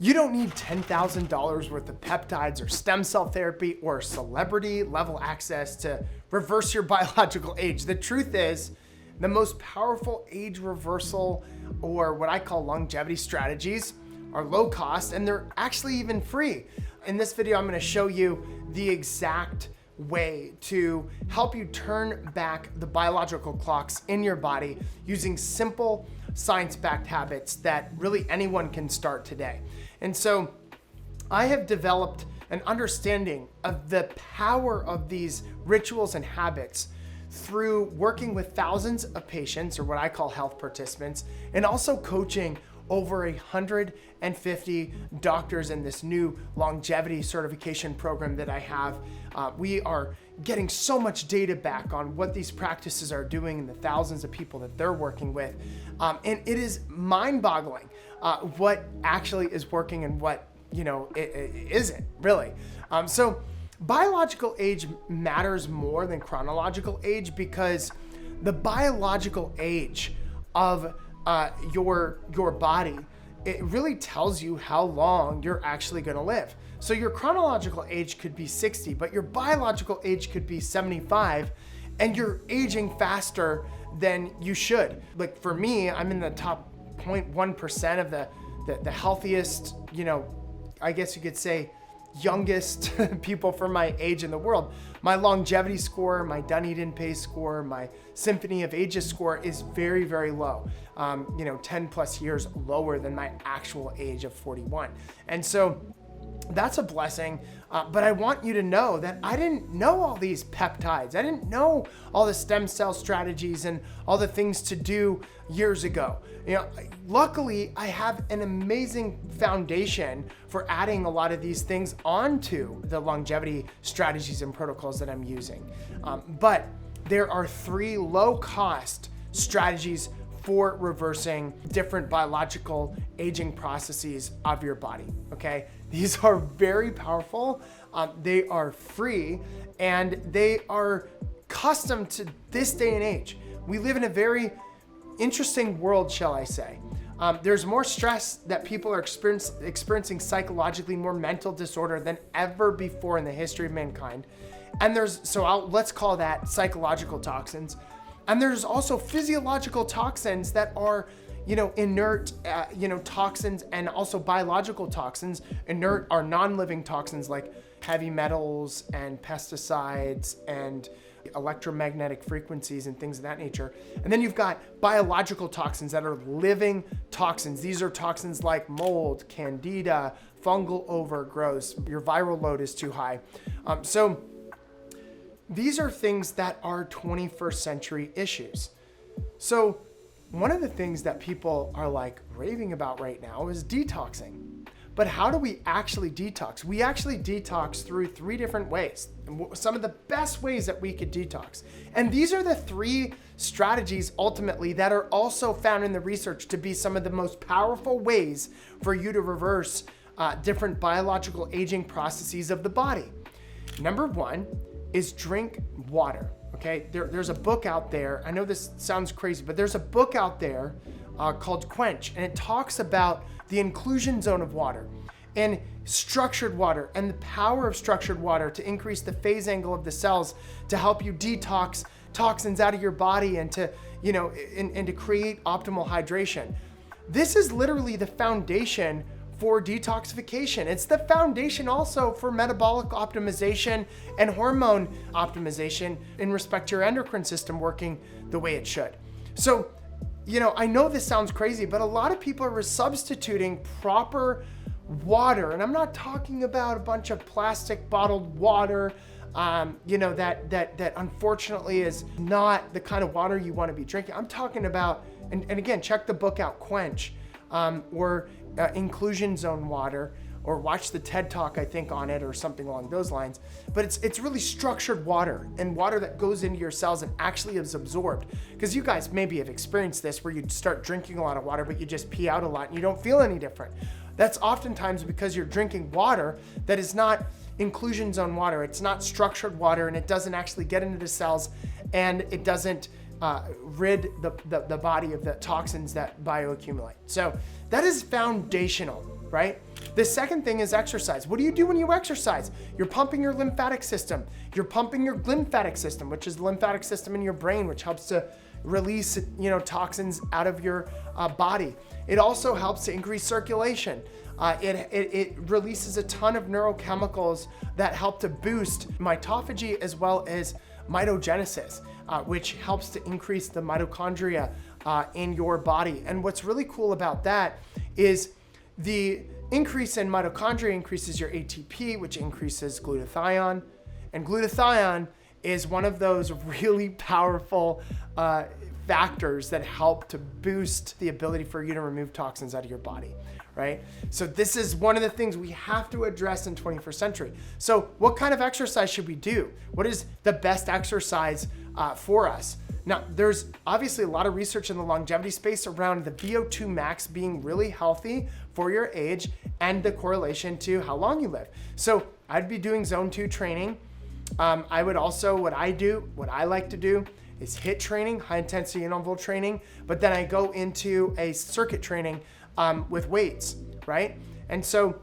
You don't need $10,000 worth of peptides or stem cell therapy or celebrity level access to reverse your biological age. The truth is, the most powerful age reversal, or what I call longevity strategies, are low cost and they're actually even free. In this video, I'm gonna show you the exact way to help you turn back the biological clocks in your body using simple science-backed habits that really anyone can start today. And so I have developed an understanding of the power of these rituals and habits through working with thousands of patients, or what I call health participants, and also coaching over 150 doctors in this new longevity certification program that I have. We are getting so much data back on what these practices are doing and the thousands of people that they're working with. And it is mind-boggling what actually is working and what it isn't really. So biological age matters more than chronological age, because the biological age of your body, it really tells you how long you're actually going to live. So your chronological age could be 60, but your biological age could be 75, and you're aging faster than you should. Like for me, I'm in the top 0.1% of the healthiest, I guess you could say, youngest people for my age in the world. My longevity score, my Dunedin Pace score, my Symphony of Ages score is very, very low. 10 plus years lower than my actual age of 41. And so that's a blessing, but I want you to know that I didn't know all these peptides. I didn't know all the stem cell strategies and all the things to do years ago. Luckily, I have an amazing foundation for adding a lot of these things onto the longevity strategies and protocols that I'm using. But there are 3 low-cost strategies for reversing different biological aging processes of your body, okay? These are very powerful, they are free, and they are custom to this day and age. We live in a very interesting world, shall I say. There's more stress that people are experiencing psychologically, more mental disorder than ever before in the history of mankind. And let's call that psychological toxins. And there's also physiological toxins that are, inert, toxins, and also biological toxins. Inert are non-living toxins like heavy metals and pesticides and electromagnetic frequencies and things of that nature. And then you've got biological toxins that are living toxins. These are toxins like mold, candida, fungal overgrowth, your viral load is too high. So these are things that are 21st century issues. So one of the things that people are like raving about right now is detoxing. But how do we actually detox? We actually detox through 3 different ways. Some of the best ways that we could detox. And these are the 3 strategies ultimately that are also found in the research to be some of the most powerful ways for you to reverse different biological aging processes of the body. Number 1 is drink water, okay? There's a book out there, I know this sounds crazy, but there's a book out there called Quench, and it talks about the inclusion zone of water and structured water and the power of structured water to increase the phase angle of the cells to help you detox toxins out of your body and to, and to create optimal hydration. This is literally the foundation for detoxification. It's the foundation also for metabolic optimization and hormone optimization in respect to your endocrine system working the way it should. So, I know this sounds crazy, but a lot of people are substituting proper water, and I'm not talking about a bunch of plastic bottled water, that unfortunately is not the kind of water you want to be drinking. I'm talking about, and again, check the book out, Quench, or inclusion zone water, or watch the TED Talk, I think, on it or something along those lines. But it's really structured water, and water that goes into your cells and actually is absorbed. Because you guys maybe have experienced this where you start drinking a lot of water, but you just pee out a lot and you don't feel any different. That's oftentimes because you're drinking water that is not inclusion zone water. It's not structured water, and it doesn't actually get into the cells, and it doesn't rid the body of the toxins that bioaccumulate. So that is foundational, right? The second thing is exercise. What do you do when you exercise? You're pumping your lymphatic system. You're pumping your glymphatic system, which is the lymphatic system in your brain, which helps to release, toxins out of your body. It also helps to increase circulation. It releases a ton of neurochemicals that help to boost mitophagy as well as mitogenesis, which helps to increase the mitochondria in your body. And what's really cool about that is the increase in mitochondria increases your ATP, which increases glutathione. And glutathione is one of those really powerful factors that help to boost the ability for you to remove toxins out of your body, right? So this is one of the things we have to address in 21st century. So what kind of exercise should we do? What is the best exercise for us? Now, there's obviously a lot of research in the longevity space around the VO2 max being really healthy for your age and the correlation to how long you live. So I'd be doing zone 2 training. I would also, what I like to do is HIIT training, high intensity interval training, but then I go into a circuit training with weights, right? And so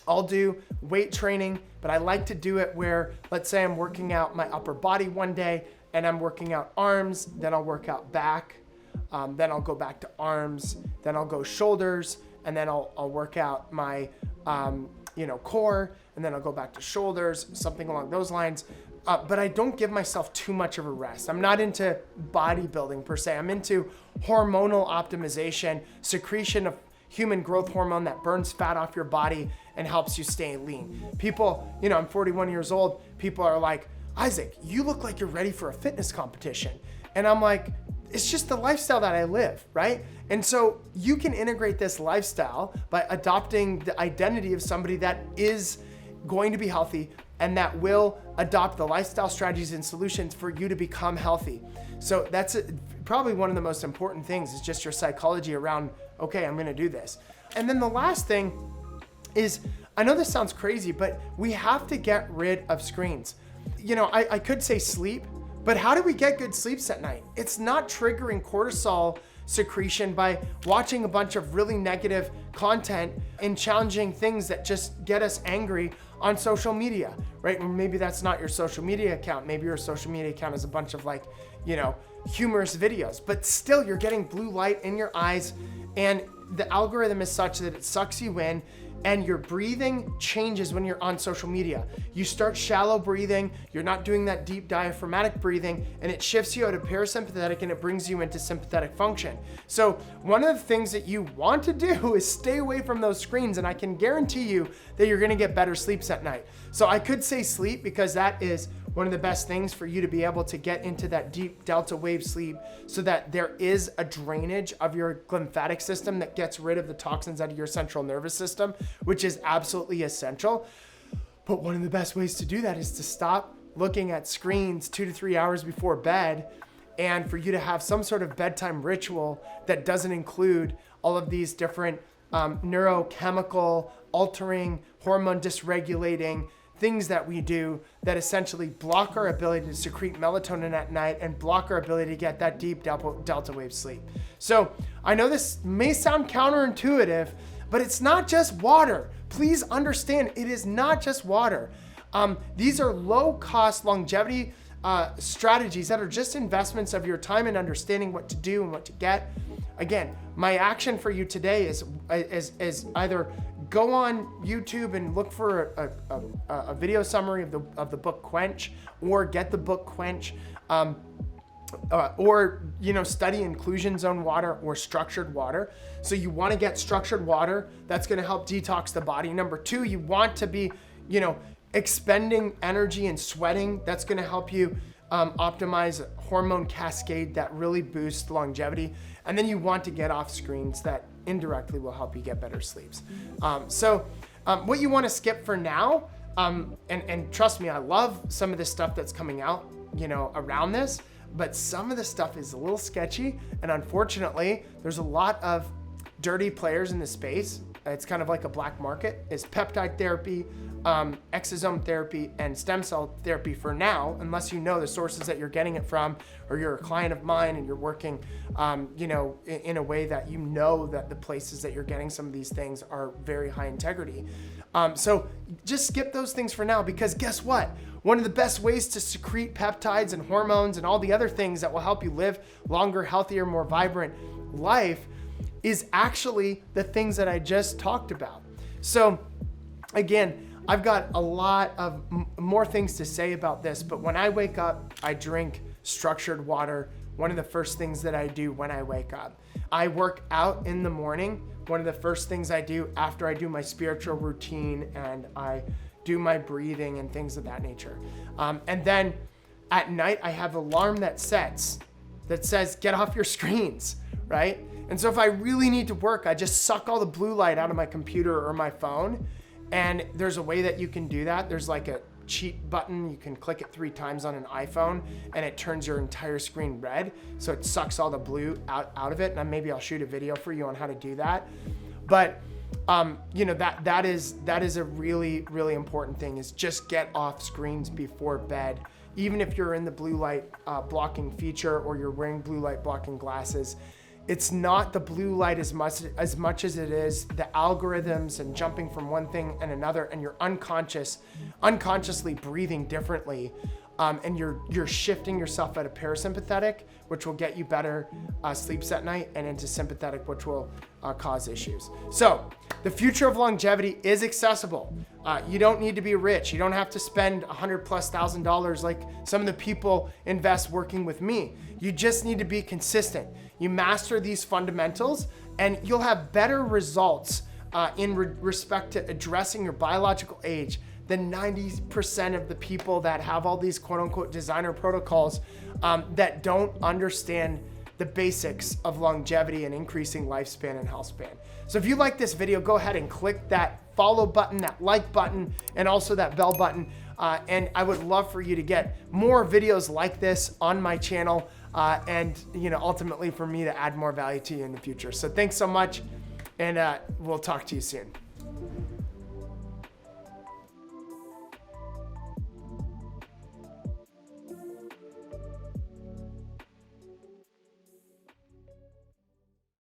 I'll do weight training, but I like to do it where, let's say I'm working out my upper body one day and I'm working out arms, then I'll work out back, then I'll go back to arms, then I'll go shoulders, and then I'll work out my core, and then I'll go back to shoulders, something along those lines. But I don't give myself too much of a rest. I'm not into bodybuilding per se. I'm into hormonal optimization, secretion of human growth hormone that burns fat off your body and helps you stay lean. People, I'm 41 years old. People are like, Isaac, you look like you're ready for a fitness competition. And I'm like, it's just the lifestyle that I live, right? And so you can integrate this lifestyle by adopting the identity of somebody that is going to be healthy and that will adopt the lifestyle strategies and solutions for you to become healthy. So that's probably one of the most important things is just your psychology around, okay, I'm gonna do this. And then the last thing is, I know this sounds crazy, but we have to get rid of screens. I could say sleep, but how do we get good sleeps at night? It's not triggering cortisol secretion by watching a bunch of really negative content and challenging things that just get us angry on social media, right? Or maybe that's not your social media account. Maybe your social media account is a bunch of humorous videos, but still you're getting blue light in your eyes and the algorithm is such that it sucks you in and your breathing changes when you're on social media. You start shallow breathing, you're not doing that deep diaphragmatic breathing, and it shifts you out of parasympathetic and it brings you into sympathetic function. So one of the things that you want to do is stay away from those screens, and I can guarantee you that you're gonna get better sleeps at night. So I could say sleep because that is one of the best things for you to be able to get into that deep delta wave sleep so that there is a drainage of your lymphatic system that gets rid of the toxins out of your central nervous system, which is absolutely essential. But one of the best ways to do that is to stop looking at screens 2 to 3 hours before bed, and for you to have some sort of bedtime ritual that doesn't include all of these different neurochemical altering, hormone dysregulating things that we do that essentially block our ability to secrete melatonin at night and block our ability to get that deep delta wave sleep. So I know this may sound counterintuitive, but it's not just water. Please understand, it is not just water. These are low-cost longevity strategies that are just investments of your time and understanding what to do and what to get. Again, my action for you today is either go on YouTube and look for a video summary of the book Quench, or get the book Quench, or study inclusion zone water or structured water. So you want to get structured water. That's going to help detox the body. Number 2, you want to be expending energy and sweating. That's going to help you optimize a hormone cascade that really boosts longevity. And then you want to get off screens that indirectly will help you get better sleeps. So what you want to skip for now, and trust me, I love some of the stuff that's coming out, around this, but some of the stuff is a little sketchy. And unfortunately, there's a lot of dirty players in the space, it's kind of like a black market, is peptide therapy, exosome therapy, and stem cell therapy for now, unless you know the sources that you're getting it from, or you're a client of mine and you're working, in a way that you know that the places that you're getting some of these things are very high integrity. So just skip those things for now, because guess what? One of the best ways to secrete peptides and hormones and all the other things that will help you live longer, healthier, more vibrant life is actually the things that I just talked about. So again, I've got a lot of more things to say about this, but when I wake up, I drink structured water. One of the first things that I do when I wake up. I work out in the morning. One of the first things I do after I do my spiritual routine and I do my breathing and things of that nature. And then at night, I have an alarm that sets that says, get off your screens, right? And so if I really need to work, I just suck all the blue light out of my computer or my phone. And there's a way that you can do that. There's like a cheat button. You can click it 3 times on an iPhone and it turns your entire screen red. So it sucks all the blue out of it. And maybe I'll shoot a video for you on how to do that. But that is a really, really important thing, is just get off screens before bed. Even if you're in the blue light blocking feature or you're wearing blue light blocking glasses, it's not the blue light as much as it is the algorithms and jumping from one thing and another, and you're unconsciously breathing differently, and you're shifting yourself out of parasympathetic, which will get you better sleeps at night, and into sympathetic, which will cause issues. So the future of longevity is accessible. You don't need to be rich. You don't have to spend $100,000+ like some of the people invest working with me. You just need to be consistent. You master these fundamentals and you'll have better results in respect to addressing your biological age than 90% of the people that have all these quote unquote designer protocols that don't understand the basics of longevity and increasing lifespan and health span. So if you like this video, go ahead and click that follow button, that like button, and also that bell button. And I would love for you to get more videos like this on my channel, and ultimately for me to add more value to you in the future. So thanks so much, and we'll talk to you soon.